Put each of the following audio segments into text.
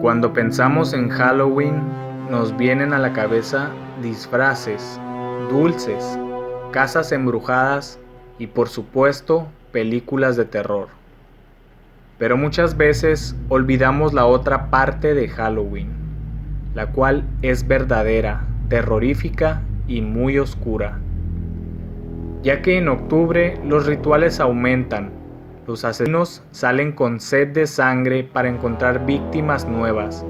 Cuando pensamos en Halloween, nos vienen a la cabeza disfraces, dulces, casas embrujadas y por supuesto películas de terror. Pero muchas veces olvidamos la otra parte de Halloween, la cual es verdadera, terrorífica y muy oscura. Ya que en octubre los rituales aumentan, los asesinos salen con sed de sangre para encontrar víctimas nuevas,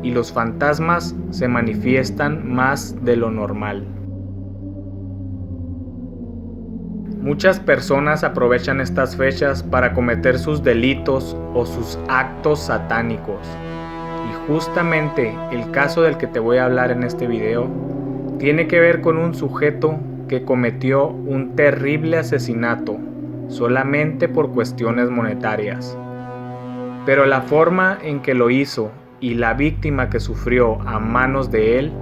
y los fantasmas se manifiestan más de lo normal. Muchas personas aprovechan estas fechas para cometer sus delitos o sus actos satánicos. Y justamente el caso del que te voy a hablar en este video tiene que ver con un sujeto que cometió un terrible asesinato solamente por cuestiones monetarias. Pero la forma en que lo hizo y la víctima que sufrió a manos de él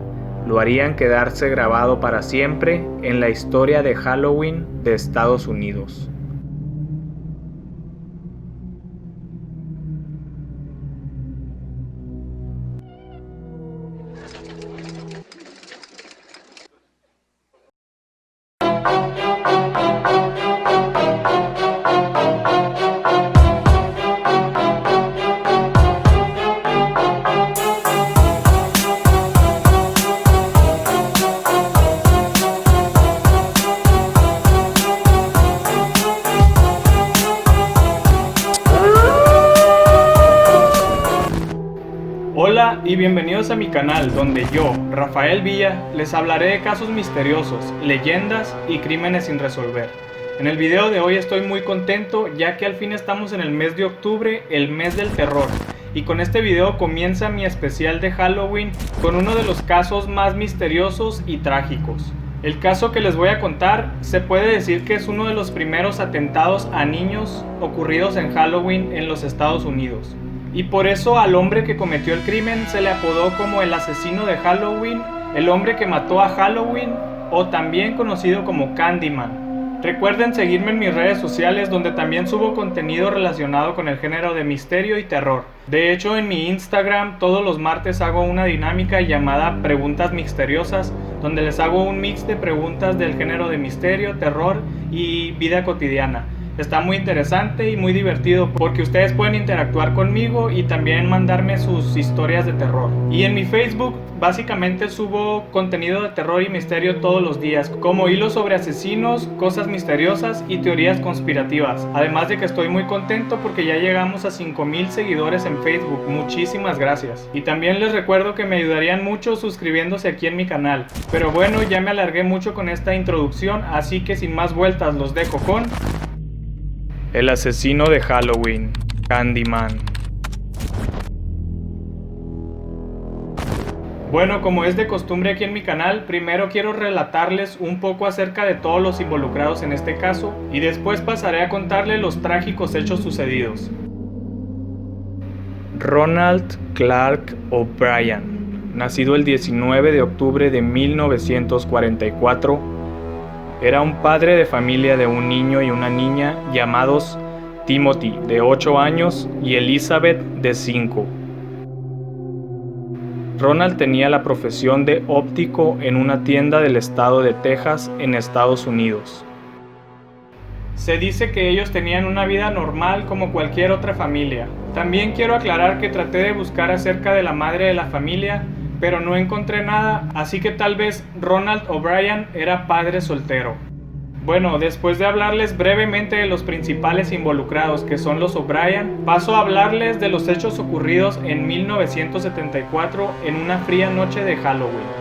lo harían quedarse grabado para siempre en la historia de Halloween de Estados Unidos. Hola y bienvenidos a mi canal donde yo, Rafael Villa, les hablaré de casos misteriosos, leyendas y crímenes sin resolver. En el video de hoy estoy muy contento ya que al fin estamos en el mes de octubre, el mes del terror. Y con este video comienza mi especial de Halloween con uno de los casos más misteriosos y trágicos. El caso que les voy a contar se puede decir que es uno de los primeros atentados a niños ocurridos en Halloween en los Estados Unidos. Y por eso al hombre que cometió el crimen se le apodó como el asesino de Halloween, el hombre que mató a Halloween o también conocido como Candyman. Recuerden seguirme en mis redes sociales donde también subo contenido relacionado con el género de misterio y terror. De hecho en mi Instagram todos los martes hago una dinámica llamada Preguntas Misteriosas, donde les hago un mix de preguntas del género de misterio, terror y vida cotidiana. Está muy interesante y muy divertido porque ustedes pueden interactuar conmigo y también mandarme sus historias de terror. Y en mi Facebook básicamente subo contenido de terror y misterio todos los días, como hilos sobre asesinos, cosas misteriosas y teorías conspirativas. Además de que estoy muy contento porque ya llegamos a 5,000 seguidores en Facebook. Muchísimas gracias. Y también les recuerdo que me ayudarían mucho suscribiéndose aquí en mi canal. Pero bueno, ya me alargué mucho con esta introducción, así que sin más vueltas los dejo con... El asesino de Halloween, Candyman. Bueno, como es de costumbre aquí en mi canal, primero quiero relatarles un poco acerca de todos los involucrados en este caso y después pasaré a contarles los trágicos hechos sucedidos. Ronald Clark O'Brien, nacido el 19 de octubre de 1944, era un padre de familia de un niño y una niña llamados Timothy, de 8 años, y Elizabeth, de 5. Ronald tenía la profesión de óptico en una tienda del estado de Texas, en Estados Unidos. Se dice que ellos tenían una vida normal como cualquier otra familia. También quiero aclarar que traté de buscar acerca de la madre de la familia, pero no encontré nada, así que tal vez Ronald O'Brien era padre soltero. Bueno, después de hablarles brevemente de los principales involucrados, que son los O'Brien, paso a hablarles de los hechos ocurridos en 1974 en una fría noche de Halloween.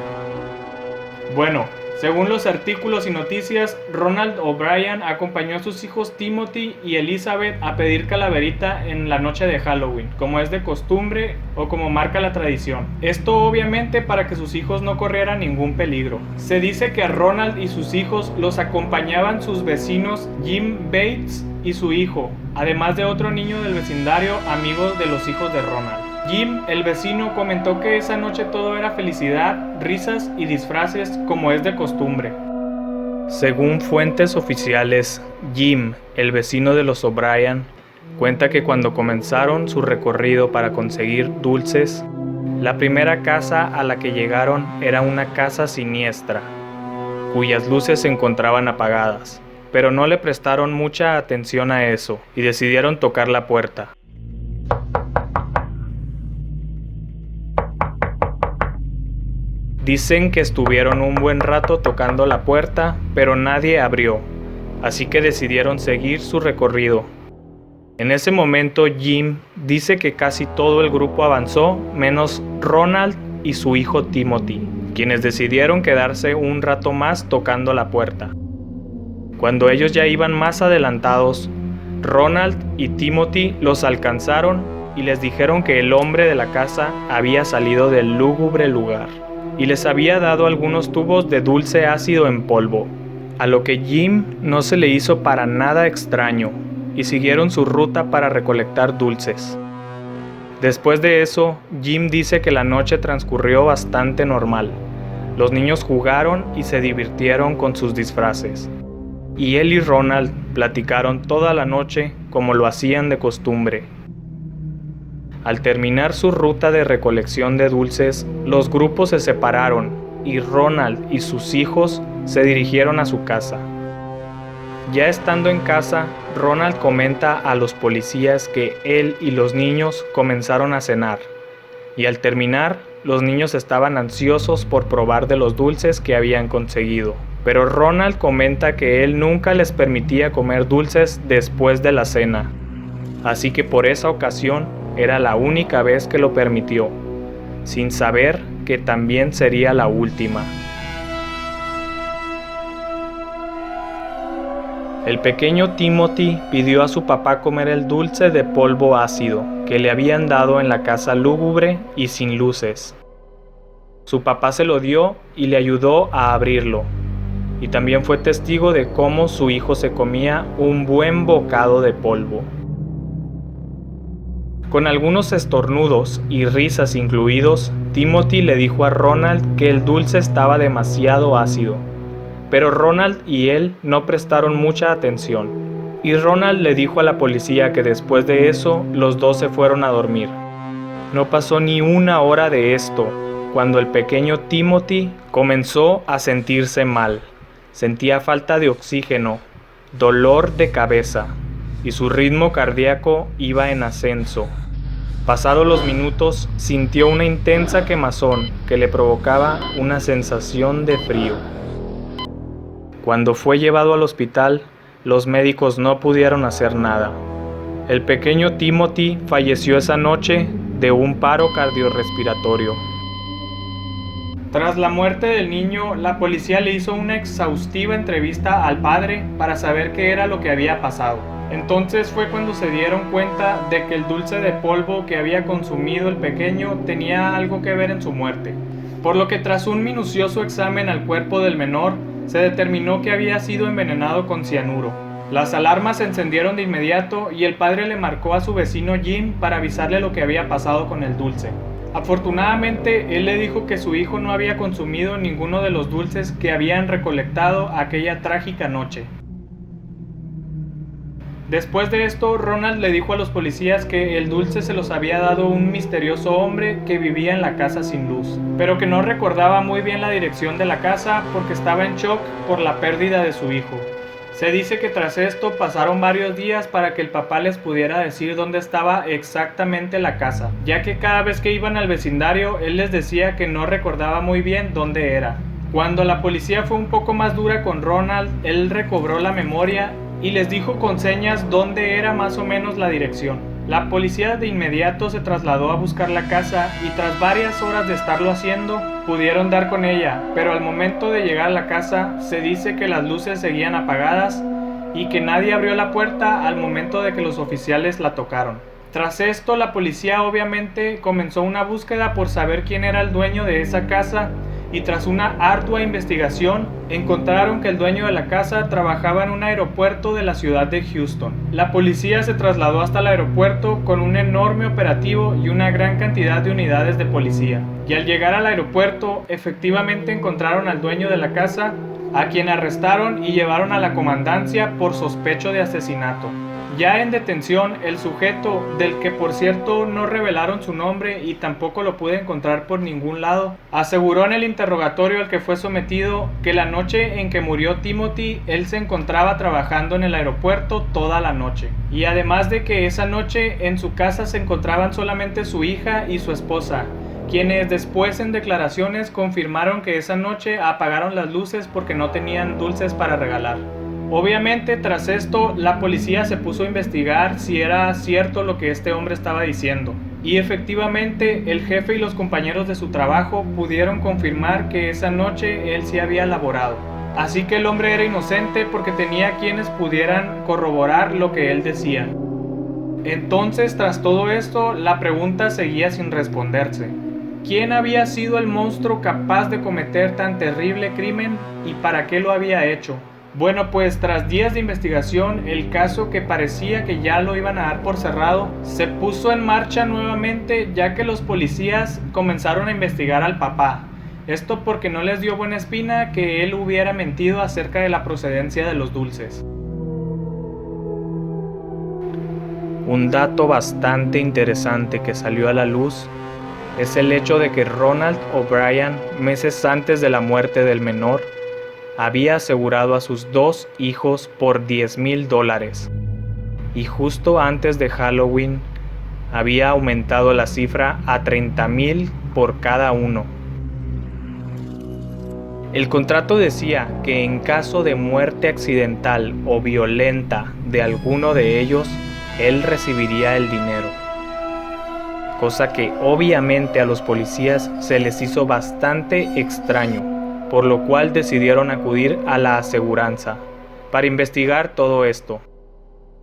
Bueno, según los artículos y noticias, Ronald O'Brien acompañó a sus hijos Timothy y Elizabeth a pedir calaverita en la noche de Halloween, como es de costumbre o como marca la tradición. Esto obviamente para que sus hijos no corrieran ningún peligro. Se dice que a Ronald y sus hijos los acompañaban sus vecinos Jim Bates y su hijo, además de otro niño del vecindario, amigo de los hijos de Ronald. Jim, el vecino, comentó que esa noche todo era felicidad, risas y disfraces como es de costumbre. Según fuentes oficiales, Jim, el vecino de los O'Brien, Cuenta que cuando comenzaron su recorrido para conseguir dulces, la primera casa a la que llegaron era una casa siniestra, cuyas luces se encontraban apagadas, pero no le prestaron mucha atención a eso y decidieron tocar la puerta. Dicen que estuvieron un buen rato tocando la puerta, pero nadie abrió, así que decidieron seguir su recorrido. En ese momento Jim dice que casi todo el grupo avanzó, menos Ronald y su hijo Timothy, quienes decidieron quedarse un rato más tocando la puerta. Cuando ellos ya iban más adelantados, Ronald y Timothy los alcanzaron y les dijeron que el hombre de la casa había salido del lúgubre lugar y les había dado algunos tubos de dulce ácido en polvo, a lo que Jim no se le hizo para nada extraño y siguieron su ruta para recolectar dulces. Después de eso, Jim dice que la noche transcurrió bastante normal. Los niños jugaron y se divirtieron con sus disfraces, y él y Ronald platicaron toda la noche como lo hacían de costumbre. Al terminar su ruta de recolección de dulces, los grupos se separaron y Ronald y sus hijos se dirigieron a su casa. Ya estando en casa, Ronald comenta a los policías que él y los niños comenzaron a cenar, y al terminar, los niños estaban ansiosos por probar de los dulces que habían conseguido. Pero Ronald comenta que él nunca les permitía comer dulces después de la cena, así que por esa ocasión era la única vez que lo permitió, sin saber que también sería la última. El pequeño Timothy pidió a su papá comer el dulce de polvo ácido que le habían dado en la casa lúgubre y sin luces. Su papá se lo dio y le ayudó a abrirlo, y también fue testigo de cómo su hijo se comía un buen bocado de polvo. Con algunos estornudos y risas incluidos, Timothy le dijo a Ronald que el dulce estaba demasiado ácido, pero Ronald y él no prestaron mucha atención, y Ronald le dijo a la policía que después de eso los dos se fueron a dormir. No pasó ni una hora de esto, cuando el pequeño Timothy comenzó a sentirse mal. Sentía falta de oxígeno, dolor de cabeza, y su ritmo cardíaco iba en ascenso. Pasados los minutos, sintió una intensa quemazón que le provocaba una sensación de frío. Cuando fue llevado al hospital, los médicos no pudieron hacer nada. El pequeño Timothy falleció esa noche de un paro cardiorrespiratorio. Tras la muerte del niño, la policía le hizo una exhaustiva entrevista al padre para saber qué era lo que había pasado. Entonces fue cuando se dieron cuenta de que el dulce de polvo que había consumido el pequeño tenía algo que ver en su muerte. Por lo que tras un minucioso examen al cuerpo del menor, se determinó que había sido envenenado con cianuro. Las alarmas se encendieron de inmediato y el padre le marcó a su vecino Jim para avisarle lo que había pasado con el dulce. Afortunadamente, él le dijo que su hijo no había consumido ninguno de los dulces que habían recolectado aquella trágica noche. Después de esto, Ronald le dijo a los policías que el dulce se los había dado un misterioso hombre que vivía en la casa sin luz, pero que no recordaba muy bien la dirección de la casa porque estaba en shock por la pérdida de su hijo. Se dice que tras esto pasaron varios días para que el papá les pudiera decir dónde estaba exactamente la casa, ya que cada vez que iban al vecindario él les decía que no recordaba muy bien dónde era. Cuando la policía fue un poco más dura con Ronald, él recobró la memoria y les dijo con señas dónde era más o menos la dirección. La policía de inmediato se trasladó a buscar la casa y tras varias horas de estarlo haciendo, pudieron dar con ella, pero al momento de llegar a la casa, se dice que las luces seguían apagadas y que nadie abrió la puerta al momento de que los oficiales la tocaron. Tras esto, la policía obviamente comenzó una búsqueda por saber quién era el dueño de esa casa y tras una ardua investigación, encontraron que el dueño de la casa trabajaba en un aeropuerto de la ciudad de Houston. La policía se trasladó hasta el aeropuerto con un enorme operativo y una gran cantidad de unidades de policía. Y al llegar al aeropuerto, efectivamente encontraron al dueño de la casa, a quien arrestaron y llevaron a la comandancia por sospecho de asesinato. Ya en detención, el sujeto, del que por cierto no revelaron su nombre y tampoco lo pude encontrar por ningún lado, aseguró en el interrogatorio al que fue sometido que la noche en que murió Timothy, él se encontraba trabajando en el aeropuerto toda la noche. Y además de que esa noche en su casa se encontraban solamente su hija y su esposa, quienes después en declaraciones confirmaron que esa noche apagaron las luces porque no tenían dulces para regalar. Obviamente, tras esto, la policía se puso a investigar si era cierto lo que este hombre estaba diciendo. Y efectivamente, el jefe y los compañeros de su trabajo pudieron confirmar que esa noche él sí había laborado. Así que el hombre era inocente porque tenía quienes pudieran corroborar lo que él decía. Entonces, tras todo esto, la pregunta seguía sin responderse. ¿Quién había sido el monstruo capaz de cometer tan terrible crimen y para qué lo había hecho? Bueno, pues tras días de investigación, el caso que parecía que ya lo iban a dar por cerrado, se puso en marcha nuevamente, ya que los policías comenzaron a investigar al papá. Esto porque no les dio buena espina que él hubiera mentido acerca de la procedencia de los dulces. Un dato bastante interesante que salió a la luz es el hecho de que Ronald O'Bryan, meses antes de la muerte del menor, había asegurado a sus 2 hijos por $10,000 y justo antes de Halloween había aumentado la cifra a $30,000 por cada uno. El contrato decía que en caso de muerte accidental o violenta de alguno de ellos, él recibiría el dinero, cosa que obviamente a los policías se les hizo bastante extraño, por lo cual decidieron acudir a la aseguranza para investigar todo esto.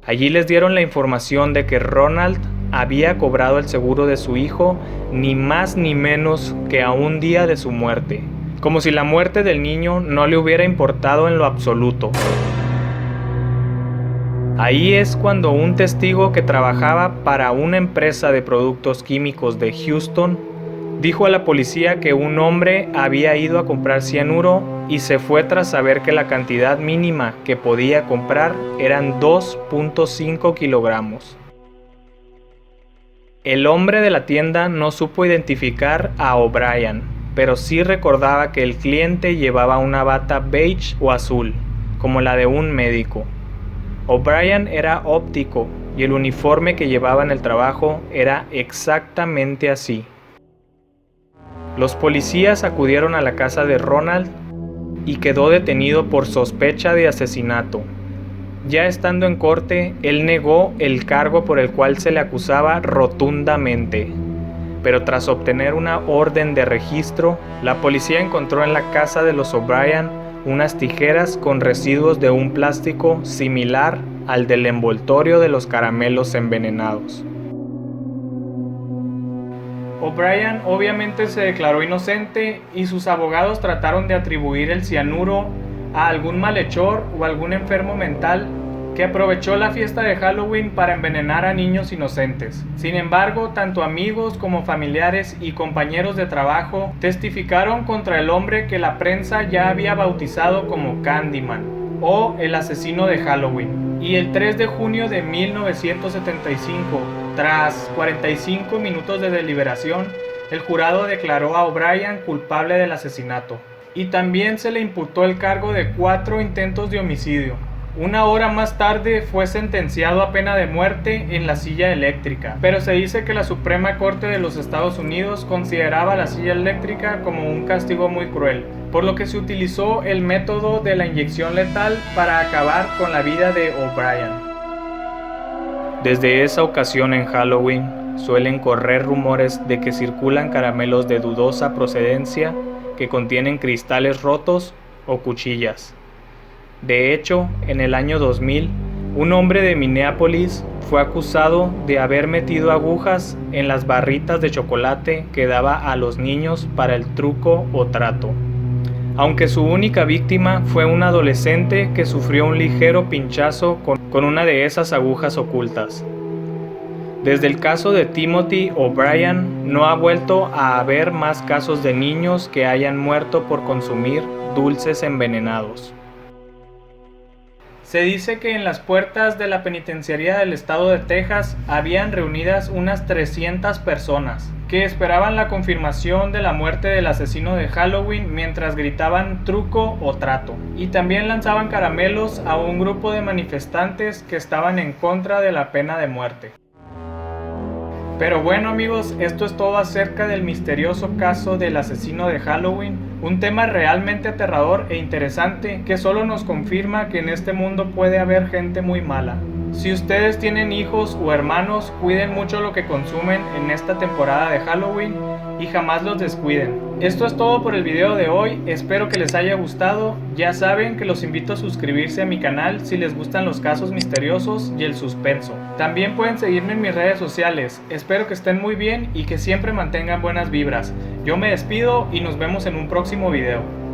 Allí les dieron la información de que Ronald había cobrado el seguro de su hijo ni más ni menos que a un día de su muerte, como si la muerte del niño no le hubiera importado en lo absoluto. Ahí es cuando un testigo que trabajaba para una empresa de productos químicos de Houston dijo a la policía que un hombre había ido a comprar cianuro y se fue tras saber que la cantidad mínima que podía comprar eran 2.5 kilogramos. El hombre de la tienda no supo identificar a O'Bryan, pero sí recordaba que el cliente llevaba una bata beige o azul, como la de un médico. O'Bryan era óptico y el uniforme que llevaba en el trabajo era exactamente así. Los policías acudieron a la casa de Ronald y quedó detenido por sospecha de asesinato. Ya estando en corte, él negó el cargo por el cual se le acusaba rotundamente. Pero tras obtener una orden de registro, la policía encontró en la casa de los O'Bryan unas tijeras con residuos de un plástico similar al del envoltorio de los caramelos envenenados. O'Bryan obviamente se declaró inocente y sus abogados trataron de atribuir el cianuro a algún malhechor o algún enfermo mental que aprovechó la fiesta de Halloween para envenenar a niños inocentes. Sin embargo, tanto amigos como familiares y compañeros de trabajo testificaron contra el hombre que la prensa ya había bautizado como Candyman o el asesino de Halloween. Y el 3 de junio de 1975, tras 45 minutos de deliberación, el jurado declaró a O'Bryan culpable del asesinato. Y también se le imputó el cargo de 4 intentos de homicidio. Una hora más tarde fue sentenciado a pena de muerte en la silla eléctrica, pero se dice que la Suprema Corte de los Estados Unidos consideraba la silla eléctrica como un castigo muy cruel, por lo que se utilizó el método de la inyección letal para acabar con la vida de O'Bryan. Desde esa ocasión en Halloween suelen correr rumores de que circulan caramelos de dudosa procedencia que contienen cristales rotos o cuchillas. De hecho, en el año 2000, un hombre de Minneapolis fue acusado de haber metido agujas en las barritas de chocolate que daba a los niños para el truco o trato, aunque su única víctima fue un adolescente que sufrió un ligero pinchazo con una de esas agujas ocultas. Desde el caso de Timothy O'Bryan no ha vuelto a haber más casos de niños que hayan muerto por consumir dulces envenenados. Se dice que en las puertas de la penitenciaría del estado de Texas habían reunidas unas 300 personas que esperaban la confirmación de la muerte del asesino de Halloween mientras gritaban truco o trato, y también lanzaban caramelos a un grupo de manifestantes que estaban en contra de la pena de muerte. Pero bueno amigos, esto es todo acerca del misterioso caso del asesino de Halloween, un tema realmente aterrador e interesante que solo nos confirma que en este mundo puede haber gente muy mala. Si ustedes tienen hijos o hermanos, cuiden mucho lo que consumen en esta temporada de Halloween y jamás los descuiden. Esto es todo por el video de hoy, espero que les haya gustado. Ya saben que los invito a suscribirse a mi canal si les gustan los casos misteriosos y el suspenso. También pueden seguirme en mis redes sociales. Espero que estén muy bien y que siempre mantengan buenas vibras. Yo me despido y nos vemos en un próximo video.